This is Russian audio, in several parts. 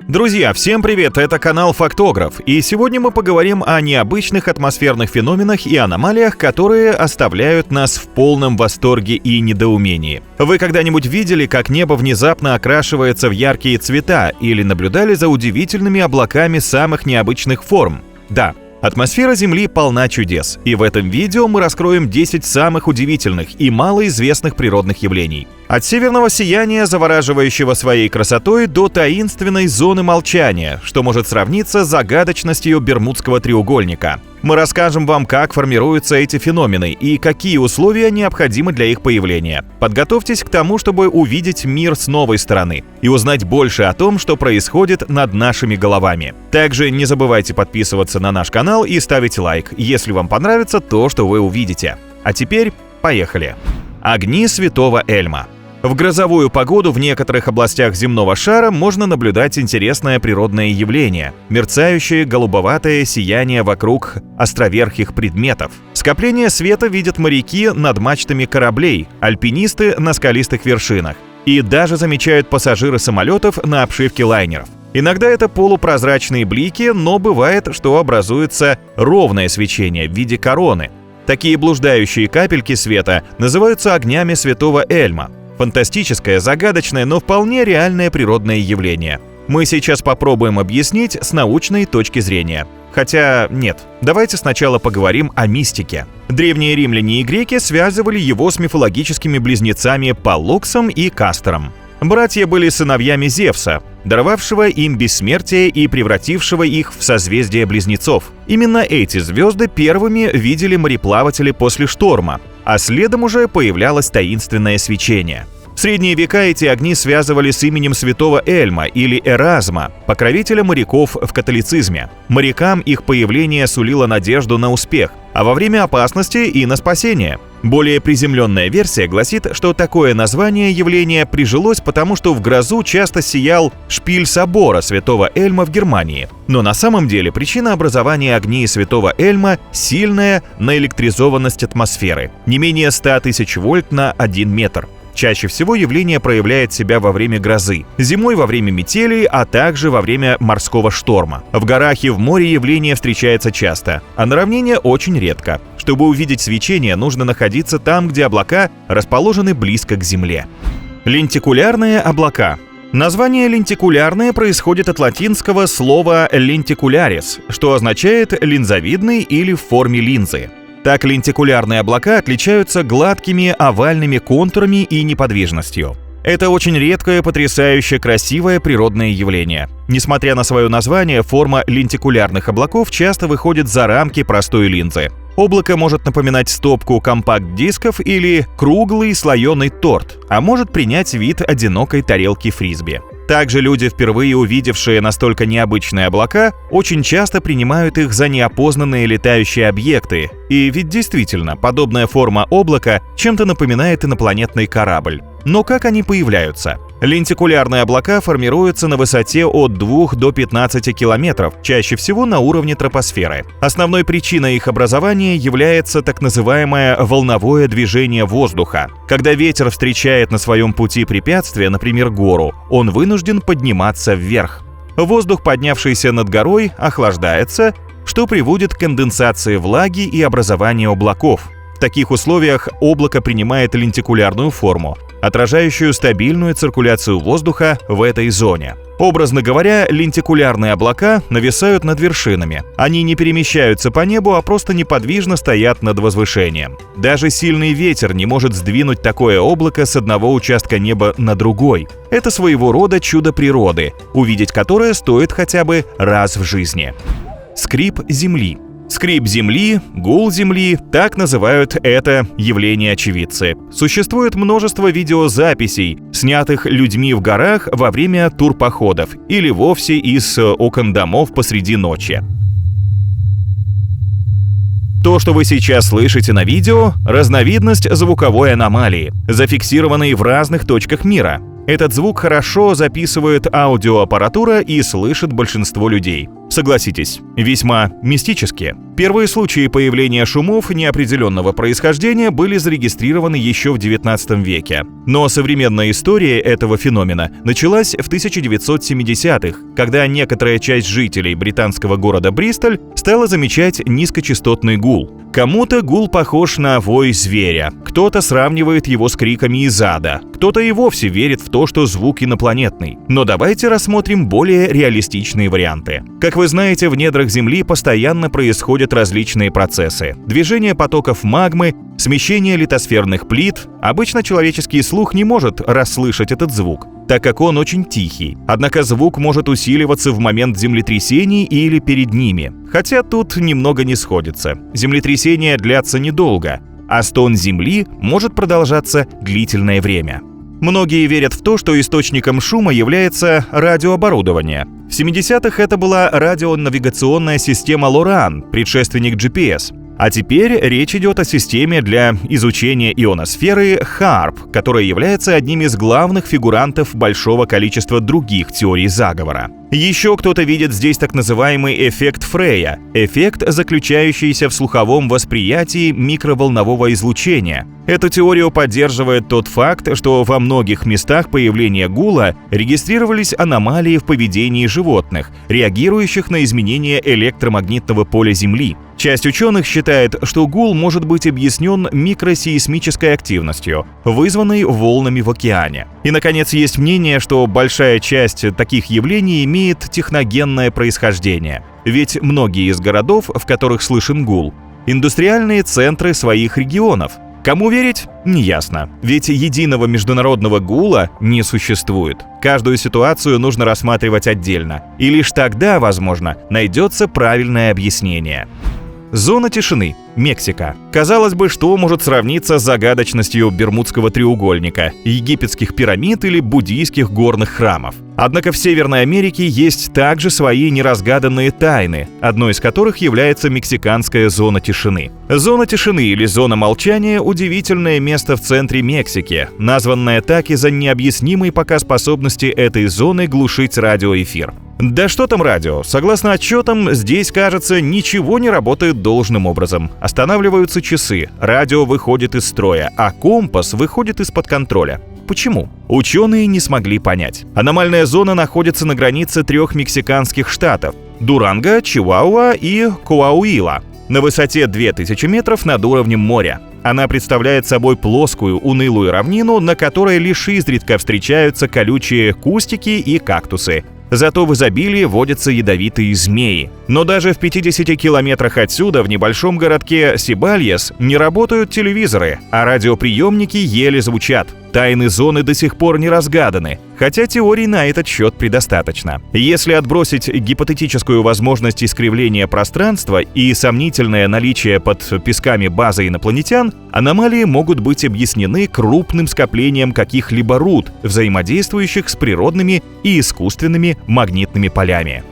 Друзья, всем привет, это канал Фактограф, и сегодня мы поговорим о необычных атмосферных феноменах и аномалиях, которые оставляют нас в полном восторге и недоумении. Вы когда-нибудь видели, как небо внезапно окрашивается в яркие цвета, или наблюдали за удивительными облаками самых необычных форм? Да. Атмосфера Земли полна чудес, и в этом видео мы раскроем 10 самых удивительных и малоизвестных природных явлений. От северного сияния, завораживающего своей красотой, до таинственной зоны молчания, что может сравниться с загадочностью Бермудского треугольника. Мы расскажем вам, как формируются эти феномены и какие условия необходимы для их появления. Подготовьтесь к тому, чтобы увидеть мир с новой стороны и узнать больше о том, что происходит над нашими головами. Также не забывайте подписываться на наш канал и ставить лайк, если вам понравится то, что вы увидите. А теперь поехали! Огни Святого Эльма. В грозовую погоду в некоторых областях земного шара можно наблюдать интересное природное явление – мерцающее голубоватое сияние вокруг островерхих предметов. Скопление света видят моряки над мачтами кораблей, альпинисты на скалистых вершинах и даже замечают пассажиры самолетов на обшивке лайнеров. Иногда это полупрозрачные блики, но бывает, что образуется ровное свечение в виде короны. Такие блуждающие капельки света называются огнями Святого Эльма. Фантастическое, загадочное, но вполне реальное природное явление. Мы сейчас попробуем объяснить с научной точки зрения. Хотя нет, давайте сначала поговорим о мистике. Древние римляне и греки связывали его с мифологическими близнецами Паллуксом и Кастором. Братья были сыновьями Зевса, даровавшего им бессмертие и превратившего их в созвездие близнецов. Именно эти звезды первыми видели мореплаватели после шторма, а следом уже появлялось таинственное свечение. В средние века эти огни связывали с именем святого Эльма или Эразма, покровителя моряков в католицизме. Морякам их появление сулило надежду на успех, а во время опасности и на спасение. Более приземленная версия гласит, что такое название явления прижилось потому, что в грозу часто сиял шпиль собора святого Эльма в Германии. Но на самом деле причина образования огней святого Эльма – сильная наэлектризованность атмосферы, не менее 100 тысяч вольт на 1 метр. Чаще всего явление проявляет себя во время грозы, зимой во время метели, а также во время морского шторма. В горах и в море явление встречается часто, а на равнине очень редко. Чтобы увидеть свечение, нужно находиться там, где облака расположены близко к Земле. Лентикулярные облака. Название лентикулярное происходит от латинского слова lenticularis, что означает линзовидный или в форме линзы. Так, лентикулярные облака отличаются гладкими овальными контурами и неподвижностью. Это очень редкое, потрясающе красивое природное явление. Несмотря на свое название, форма лентикулярных облаков часто выходит за рамки простой линзы. Облако может напоминать стопку компакт-дисков или круглый слоеный торт, а может принять вид одинокой тарелки фрисби. Также люди, впервые увидевшие настолько необычные облака, очень часто принимают их за неопознанные летающие объекты. И ведь действительно, подобная форма облака чем-то напоминает инопланетный корабль. Но как они появляются? Лентикулярные облака формируются на высоте от 2 до 15 километров, чаще всего на уровне тропосферы. Основной причиной их образования является так называемое волновое движение воздуха. Когда ветер встречает на своем пути препятствие, например, гору, он вынужден подниматься вверх. Воздух, поднявшийся над горой, охлаждается, что приводит к конденсации влаги и образованию облаков. В таких условиях облако принимает лентикулярную форму, отражающую стабильную циркуляцию воздуха в этой зоне. Образно говоря, лентикулярные облака нависают над вершинами. Они не перемещаются по небу, а просто неподвижно стоят над возвышением. Даже сильный ветер не может сдвинуть такое облако с одного участка неба на другой. Это своего рода чудо природы, увидеть которое стоит хотя бы раз в жизни. Скрип Земли. Скрип Земли, гул Земли – так называют это явление очевидцы. Существует множество видеозаписей, снятых людьми в горах во время турпоходов или вовсе из окон домов посреди ночи. То, что вы сейчас слышите на видео – разновидность звуковой аномалии, зафиксированной в разных точках мира. Этот звук хорошо записывает аудиоаппаратура и слышит большинство людей. Согласитесь, весьма мистические. Первые случаи появления шумов неопределенного происхождения были зарегистрированы еще в XIX веке. Но современная история этого феномена началась в 1970-х, когда некоторая часть жителей британского города Бристоль стала замечать низкочастотный гул. Кому-то гул похож на вой зверя, кто-то сравнивает его с криками из ада, кто-то и вовсе верит в то, что звук инопланетный. Но давайте рассмотрим более реалистичные варианты. Как вы знаете, в недрах Земли постоянно происходят различные процессы. Движение потоков магмы, смещение литосферных плит. Обычно человеческий слух не может расслышать этот звук, так как он очень тихий. Однако звук может усиливаться в момент землетрясений или перед ними. Хотя тут немного не сходится. Землетрясения длятся недолго, а стон Земли может продолжаться длительное время. Многие верят в то, что источником шума является радиооборудование. В 70-х это была радионавигационная система LORAN, предшественник GPS. А теперь речь идет о системе для изучения ионосферы HAARP, которая является одним из главных фигурантов большого количества других теорий заговора. Еще кто-то видит здесь так называемый эффект Фрея, эффект, заключающийся в слуховом восприятии микроволнового излучения. Эту теорию поддерживает тот факт, что во многих местах появления гула регистрировались аномалии в поведении животных, реагирующих на изменения электромагнитного поля Земли. Часть ученых считает, что гул может быть объяснен микросейсмической активностью, вызванной волнами в океане. И, наконец, есть мнение, что большая часть таких явлений имеет техногенное происхождение. Ведь многие из городов, в которых слышен гул, индустриальные центры своих регионов. Кому верить? Неясно. Ведь единого международного гула не существует. Каждую ситуацию нужно рассматривать отдельно. И лишь тогда, возможно, найдется правильное объяснение. Зона тишины. Мексика. Казалось бы, что может сравниться с загадочностью Бермудского треугольника, египетских пирамид или буддийских горных храмов. Однако в Северной Америке есть также свои неразгаданные тайны, одной из которых является мексиканская зона тишины. Зона тишины или зона молчания – удивительное место в центре Мексики, названное так из-за необъяснимой пока способности этой зоны глушить радиоэфир. Да что там радио? Согласно отчетам, здесь, кажется, ничего не работает должным образом. Останавливаются часы, радио выходит из строя, а компас выходит из-под контроля. Почему? Ученые не смогли понять. Аномальная зона находится на границе 3 мексиканских штатов – Дуранго, Чиуауа и Коауила, на высоте 2000 метров над уровнем моря. Она представляет собой плоскую, унылую равнину, на которой лишь изредка встречаются колючие кустики и кактусы. Зато в изобилии водятся ядовитые змеи. Но даже в 50 километрах отсюда, в небольшом городке Сибальес, не работают телевизоры, а радиоприемники еле звучат. Тайны зоны до сих пор не разгаданы, хотя теорий на этот счет предостаточно. Если отбросить гипотетическую возможность искривления пространства и сомнительное наличие под песками базы инопланетян, аномалии могут быть объяснены крупным скоплением каких-либо руд, взаимодействующих с природными и искусственными магнитными полями.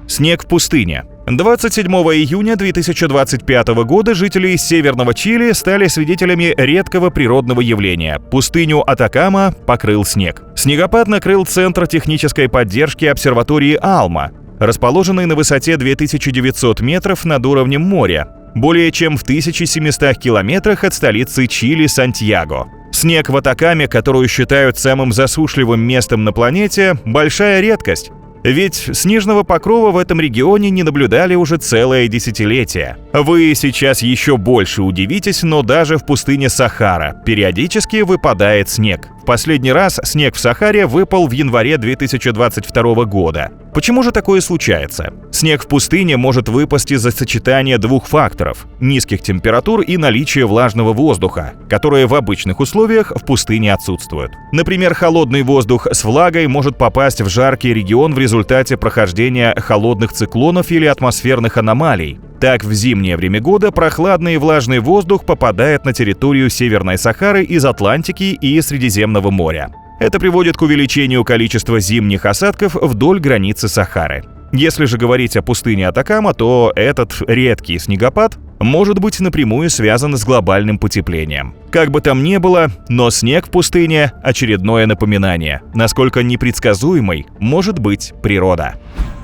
Снег в пустыне. 27 июня 2025 года жители северного Чили стали свидетелями редкого природного явления. Пустыню Атакама покрыл снег. Снегопад накрыл Центр технической поддержки обсерватории Алма, расположенный на высоте 2900 метров над уровнем моря, более чем в 1700 километрах от столицы Чили Сантьяго. Снег в Атакаме, которую считают самым засушливым местом на планете, большая редкость. Ведь снежного покрова в этом регионе не наблюдали уже целое десятилетие. Вы сейчас еще больше удивитесь, но даже в пустыне Сахара периодически выпадает снег. В последний раз снег в Сахаре выпал в январе 2022 года. Почему же такое случается? Снег в пустыне может выпасть из-за сочетания двух факторов – низких температур и наличия влажного воздуха, которые в обычных условиях в пустыне отсутствуют. Например, холодный воздух с влагой может попасть в жаркий регион в результате прохождения холодных циклонов или атмосферных аномалий. Так, в зимнее время года прохладный и влажный воздух попадает на территорию Северной Сахары из Атлантики и Средиземного моря. Это приводит к увеличению количества зимних осадков вдоль границы Сахары. Если же говорить о пустыне Атакама, то этот редкий снегопад может быть напрямую связан с глобальным потеплением. Как бы там ни было, но снег в пустыне – очередное напоминание, насколько непредсказуемой может быть природа.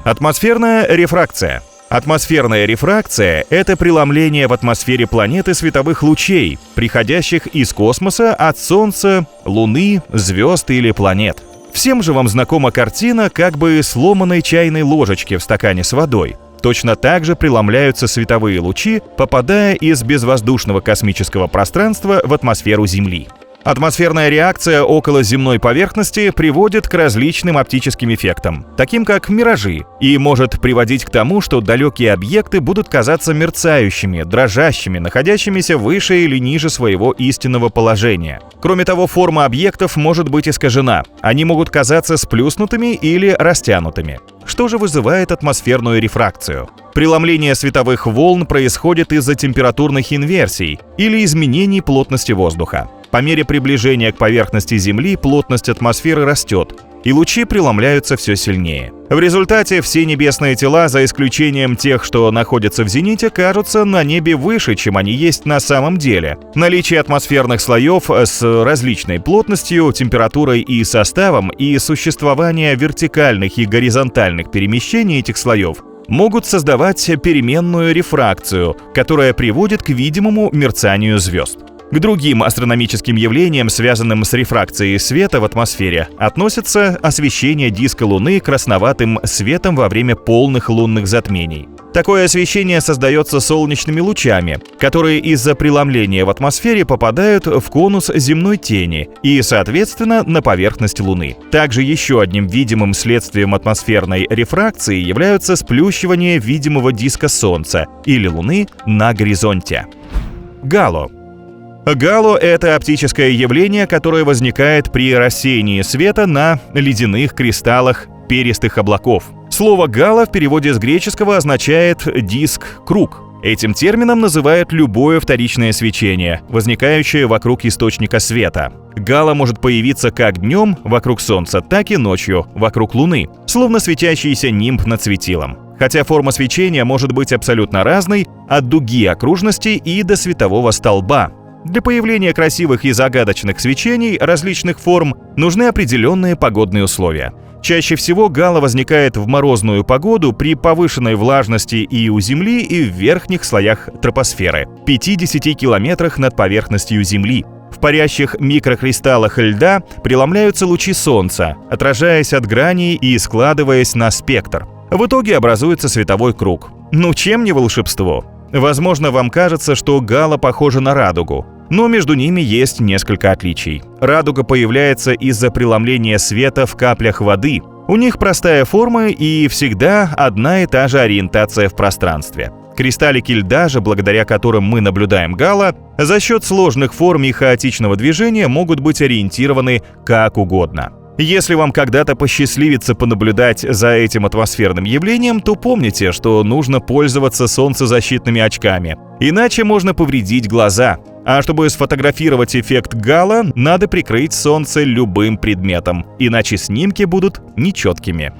Атмосферная рефракция. Атмосферная рефракция – это преломление в атмосфере планеты световых лучей, приходящих из космоса от Солнца, Луны, звезд или планет. Всем же вам знакома картина как бы сломанной чайной ложечки в стакане с водой. Точно так же преломляются световые лучи, попадая из безвоздушного космического пространства в атмосферу Земли. Атмосферная реакция около земной поверхности приводит к различным оптическим эффектам, таким как миражи, и может приводить к тому, что далекие объекты будут казаться мерцающими, дрожащими, находящимися выше или ниже своего истинного положения. Кроме того, форма объектов может быть искажена. Они могут казаться сплюснутыми или растянутыми. Что же вызывает атмосферную рефракцию? Преломление световых волн происходит из-за температурных инверсий или изменений плотности воздуха. По мере приближения к поверхности Земли плотность атмосферы растет, и лучи преломляются все сильнее. В результате все небесные тела, за исключением тех, что находятся в зените, кажутся на небе выше, чем они есть на самом деле. Наличие атмосферных слоев с различной плотностью, температурой и составом и существование вертикальных и горизонтальных перемещений этих слоев могут создавать переменную рефракцию, которая приводит к видимому мерцанию звезд. К другим астрономическим явлениям, связанным с рефракцией света в атмосфере, относятся освещение диска Луны красноватым светом во время полных лунных затмений. Такое освещение создается солнечными лучами, которые из-за преломления в атмосфере попадают в конус земной тени и, соответственно, на поверхность Луны. Также еще одним видимым следствием атмосферной рефракции является сплющивание видимого диска Солнца или Луны на горизонте. Гало. Гало – это оптическое явление, которое возникает при рассеянии света на ледяных кристаллах перистых облаков. Слово «гало» в переводе с греческого означает «диск», «круг». Этим термином называют любое вторичное свечение, возникающее вокруг источника света. Гало может появиться как днем вокруг Солнца, так и ночью вокруг Луны, словно светящийся нимб над светилом. Хотя форма свечения может быть абсолютно разной, от дуги окружности и до светового столба. Для появления красивых и загадочных свечений различных форм нужны определенные погодные условия. Чаще всего гало возникает в морозную погоду при повышенной влажности и у Земли, и в верхних слоях тропосферы, 50 километрах над поверхностью Земли. В парящих микрокристаллах льда преломляются лучи Солнца, отражаясь от граней и складываясь на спектр. В итоге образуется световой круг. Ну чем не волшебство? Возможно, вам кажется, что гало похоже на радугу, но между ними есть несколько отличий. Радуга появляется из-за преломления света в каплях воды. У них простая форма и всегда одна и та же ориентация в пространстве. Кристаллики льда же, благодаря которым мы наблюдаем гало, за счет сложных форм и хаотичного движения могут быть ориентированы как угодно. Если вам когда-то посчастливится понаблюдать за этим атмосферным явлением, то помните, что нужно пользоваться солнцезащитными очками, иначе можно повредить глаза. А чтобы сфотографировать эффект гало, надо прикрыть Солнце любым предметом, иначе снимки будут нечеткими.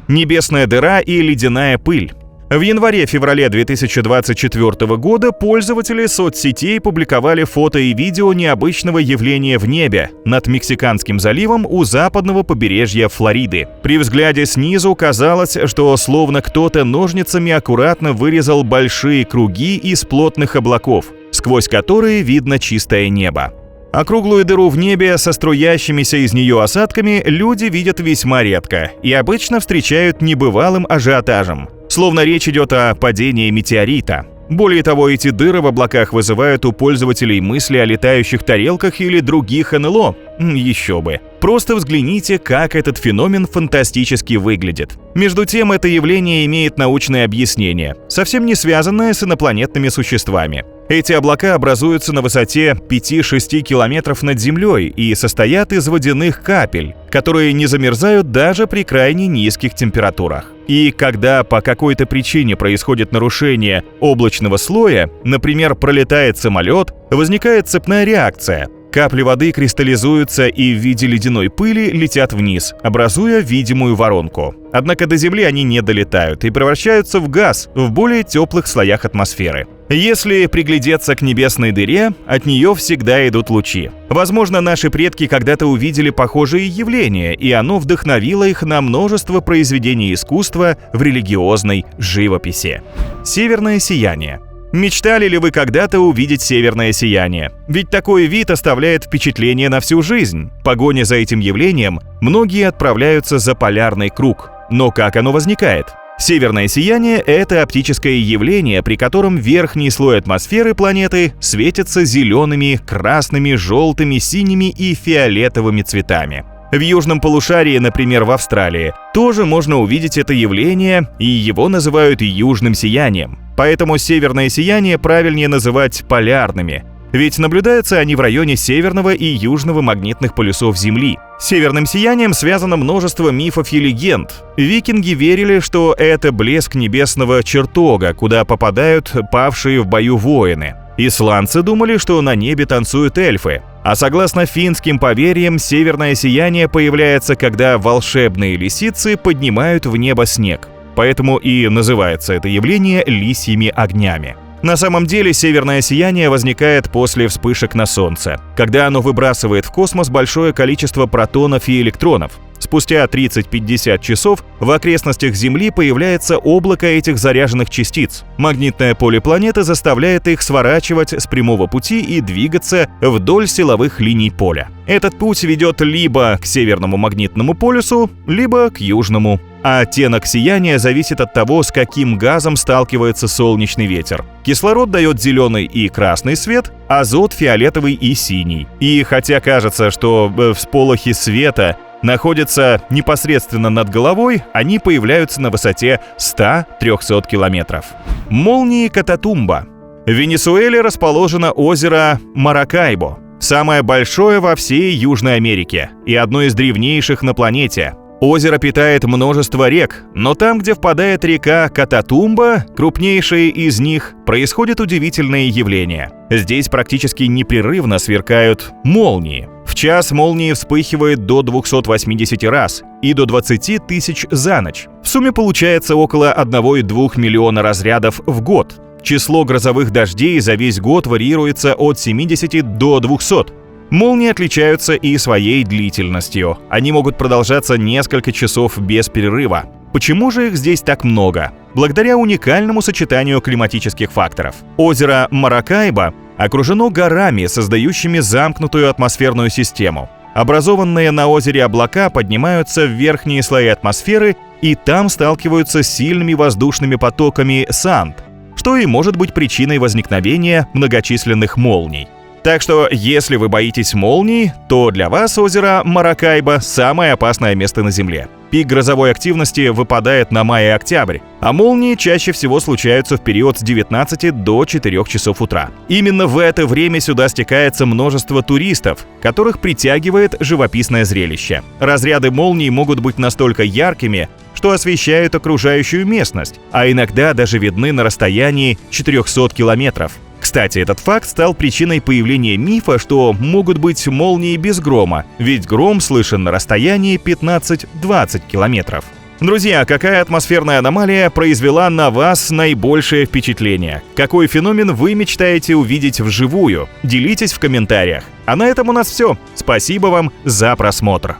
Небесная дыра и ледяная пыль. В январе-феврале 2024 года пользователи соцсетей публиковали фото и видео необычного явления в небе над Мексиканским заливом у западного побережья Флориды. При взгляде снизу казалось, что словно кто-то ножницами аккуратно вырезал большие круги из плотных облаков, сквозь которые видно чистое небо. Округлую дыру в небе со струящимися из нее осадками люди видят весьма редко и обычно встречают небывалым ажиотажем, словно речь идет о падении метеорита. Более того, эти дыры в облаках вызывают у пользователей мысли о летающих тарелках или других НЛО. Еще бы. Просто взгляните, как этот феномен фантастически выглядит. Между тем, это явление имеет научное объяснение, совсем не связанное с инопланетными существами. Эти облака образуются на высоте 5-6 километров над Землей и состоят из водяных капель, которые не замерзают даже при крайне низких температурах. И когда по какой-то причине происходит нарушение облачного слоя, например, пролетает самолет, возникает цепная реакция. Капли воды кристаллизуются и в виде ледяной пыли летят вниз, образуя видимую воронку. Однако до Земли они не долетают и превращаются в газ в более теплых слоях атмосферы. Если приглядеться к небесной дыре, от нее всегда идут лучи. Возможно, наши предки когда-то увидели похожие явления, и оно вдохновило их на множество произведений искусства в религиозной живописи. Северное сияние. Мечтали ли вы когда-то увидеть северное сияние? Ведь такой вид оставляет впечатление на всю жизнь. В погоне за этим явлением многие отправляются за полярный круг. Но как оно возникает? Северное сияние – это оптическое явление, при котором верхний слой атмосферы планеты светится зелеными, красными, желтыми, синими и фиолетовыми цветами. В южном полушарии, например, в Австралии, тоже можно увидеть это явление, и его называют южным сиянием. Поэтому северное сияние правильнее называть полярными, ведь наблюдаются они в районе северного и южного магнитных полюсов Земли. С северным сиянием связано множество мифов и легенд. Викинги верили, что это блеск небесного чертога, куда попадают павшие в бою воины. Исландцы думали, что на небе танцуют эльфы. А согласно финским поверьям, северное сияние появляется, когда волшебные лисицы поднимают в небо снег. Поэтому и называется это явление лисьими огнями. На самом деле северное сияние возникает после вспышек на Солнце, когда оно выбрасывает в космос большое количество протонов и электронов. Спустя 30-50 часов в окрестностях Земли появляется облако этих заряженных частиц. Магнитное поле планеты заставляет их сворачивать с прямого пути и двигаться вдоль силовых линий поля. Этот путь ведет либо к северному магнитному полюсу, либо к южному. А оттенок сияния зависит от того, с каким газом сталкивается солнечный ветер. Кислород дает зеленый и красный свет, азот – фиолетовый и синий. И хотя кажется, что всполохи света находятся непосредственно над головой, они появляются на высоте 100-300 километров. Молнии Кататумба. В Венесуэле расположено озеро Маракайбо, самое большое во всей Южной Америке и одно из древнейших на планете. Озеро питает множество рек, но там, где впадает река Кататумба, крупнейшая из них, происходит удивительное явление. Здесь практически непрерывно сверкают молнии. В час молнии вспыхивает до 280 раз и до 20 тысяч за ночь. В сумме получается около 1,2 миллиона разрядов в год. Число грозовых дождей за весь год варьируется от 70 до 200. Молнии отличаются и своей длительностью. Они могут продолжаться несколько часов без перерыва. Почему же их здесь так много? Благодаря уникальному сочетанию климатических факторов. Озеро Маракайбо окружено горами, создающими замкнутую атмосферную систему. Образованные на озере облака поднимаются в верхние слои атмосферы и там сталкиваются с сильными воздушными потоками санд, что и может быть причиной возникновения многочисленных молний. Так что, если вы боитесь молний, то для вас озеро Маракайбо – самое опасное место на Земле. Пик грозовой активности выпадает на май и октябрь, а молнии чаще всего случаются в период с 19 до 4 часов утра. Именно в это время сюда стекается множество туристов, которых притягивает живописное зрелище. Разряды молний могут быть настолько яркими, что освещают окружающую местность, а иногда даже видны на расстоянии 400 километров. Кстати, этот факт стал причиной появления мифа, что могут быть молнии без грома, ведь гром слышен на расстоянии 15-20 километров. Друзья, какая атмосферная аномалия произвела на вас наибольшее впечатление? Какой феномен вы мечтаете увидеть вживую? Делитесь в комментариях. А на этом у нас все. Спасибо вам за просмотр.